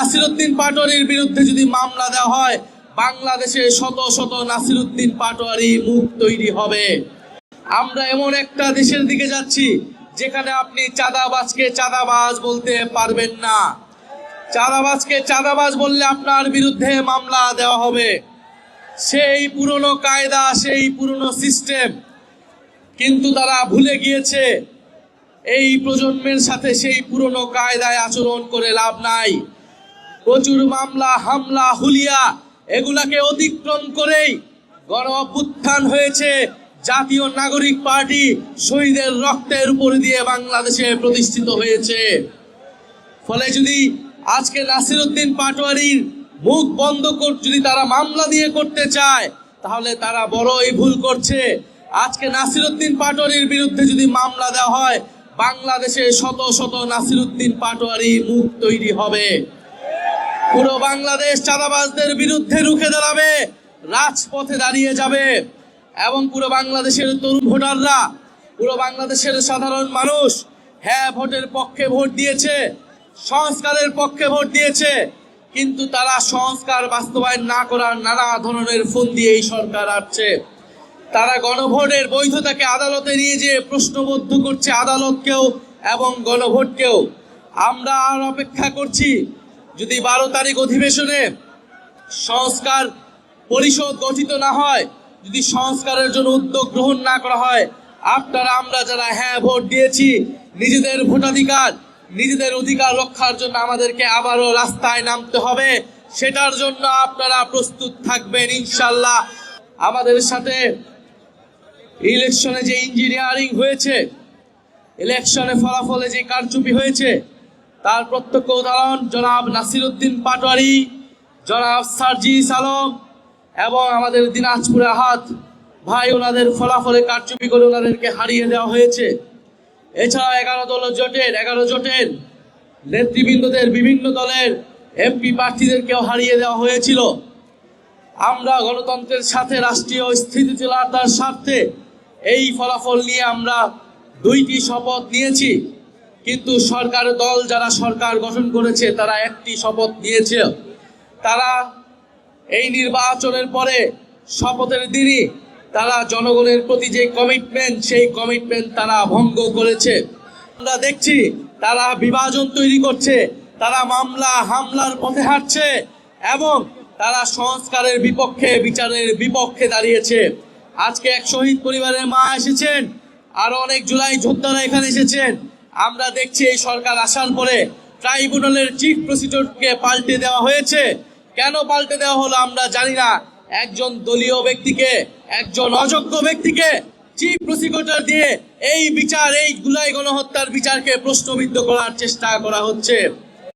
নাসিরউদ্দিন পাটোয়ারির বিরুদ্ধে যদি মামলা দেওয়া হয়, বাংলাদেশে শত শত নাসিরউদ্দিন পাটোয়ারি মুখ তৈরি হবে। আমরা এমন একটা দেশের দিকে যাচ্ছি যেখানে আপনি চাঁদাবাজকে চাঁদাবাজ বলতে পারবেন না। চাঁদাবাজকে চাঁদাবাজ বললে আপনার বিরুদ্ধে মামলা দেওয়া হবে। সেই পুরনো কায়দা, সেই পুরনো সিস্টেম, কিন্তু তারা ভুলে গিয়েছে এই প্রজন্মের সাথে সেই পুরনো কায়দায় আচরণ করে লাভ নাই। প্রচুর মামলা, হামলা, হুলিয়া এগুলাকে অতিক্রম করেই গণ অভ্যুত্থান হয়েছে। জাতীয় নাগরিক পার্টি শহীদের রক্তের উপর দিয়ে বাংলাদেশে প্রতিষ্ঠিত হয়েছে। ফলে যদি আজকে নাসিরউদ্দিন পাটোয়ারির মুখ বন্ধ যদি তারা মামলা দিয়ে করতে চায়, তাহলে তারা বড়ই ভুল করছে। আজকে নাসিরউদ্দিন পাটোয়ারির বিরুদ্ধে যদি মামলা দেওয়া হয়, বাংলাদেশে শত শত নাসিরউদ্দিন পাটোয়ারি মুখ তৈরি হবে। পুরো বাংলাদেশ চাঁদাবাজদের বিরুদ্ধে রুখে দাঁড়াবে, রাজপথে দাঁড়িয়ে যাবে। এবং পুরো বাংলাদেশের তরুণ ভোটাররা, পুরো বাংলাদেশের সাধারণ মানুষ হ্যাঁ ভোটের পক্ষে ভোট দিয়েছে, সংস্কারের পক্ষে ভোট দিয়েছে, কিন্তু তারা সংস্কার বাস্তবায়ন না করার নানা ধরনের ফন্দি এই সরকার আসছে। তারা গণভোটের বৈধতাকে আদালতে নিয়ে যেয়ে প্রশ্নবদ্ধ করছে আদালতকেও এবং গণভোটকেও। আমরা আর অপেক্ষা করছি, যদি 12 তারিখ অধিবেশনে সংস্কার পরিষদ গঠিত না হয়, যদি সংস্কারের জন্য উদ্যোগ গ্রহণ না করা হয়, আপনারা আমরা যারা হ্যাঁ ভোট দিয়েছি, নিজেদের ভোটাধিকার, নিজেদের অধিকার রক্ষার জন্য আমাদেরকে আবারও রাস্তায় নামতে হবে। সেটার জন্য আপনারা প্রস্তুত থাকবেন ইনশাল্লাহ। আমাদের সাথে ইলেকশনে যে ইঞ্জিনিয়ারিং হয়েছে, ইলেকশনে ফলাফলে যে কারচুপি হয়েছে, তার প্রত্যক্ষ উদাহরণ জনাব নাসিরউদ্দিন পাটোয়ারি, জনাব সার্জিস আলম এবং আমাদের দিনাজপুর আহাদ ভাই, ওনাদের ফলাফলে কারচুপি করে ওনাদেরকে হারিয়ে দেওয়া হয়েছে। এছাড়া 11 জোটের নেতৃবৃন্দদের, বিভিন্ন দলের এমপি প্রার্থীদেরকেও হারিয়ে দেওয়া হয়েছিল। আমরা গণতন্ত্রের সাথে রাষ্ট্রীয় স্থিতিশীলতার স্বার্থে এই ফলাফল নিয়ে আমরা 2টি শপথ নিয়েছি, কিন্তু সরকার দল যারা সরকার গঠন করেছে তারা একটি শপথ নিয়েছে। তারা এই নির্বাচনের পরে শপথের দিনই তারা জনগণের প্রতি যে কমিটমেন্ট, সেই কমিটমেন্ট তারা ভঙ্গ করেছে। আমরা দেখছি তারা বিভাজন তৈরি করছে, তারা মামলা হামলার পথে হাঁটছে এবং তারা সংস্কারের বিপক্ষে, বিচারের বিপক্ষে দাঁড়িয়েছে। আজকে এক শহীদ পরিবারের মা এসেছেন, আরো অনেক জুলাই যোদ্ধারা এখানে এসেছেন। আমরা দেখছি এই সরকার আসার পরে ট্রাইব্যুনালের চিফ প্রসিকিউটরকে পাল্টে দেওয়া হয়েছে। কেন পাল্টে দেওয়া হলো আমরা জানি না। একজন দলীয় ব্যক্তিকে, একজন অযোগ্য ব্যক্তিকে চিফ প্রসিকিউটর দিয়ে এই বিচার, এই জুলাই গণহত্যার বিচারকে প্রশ্নবিদ্ধ করার চেষ্টা করা হচ্ছে।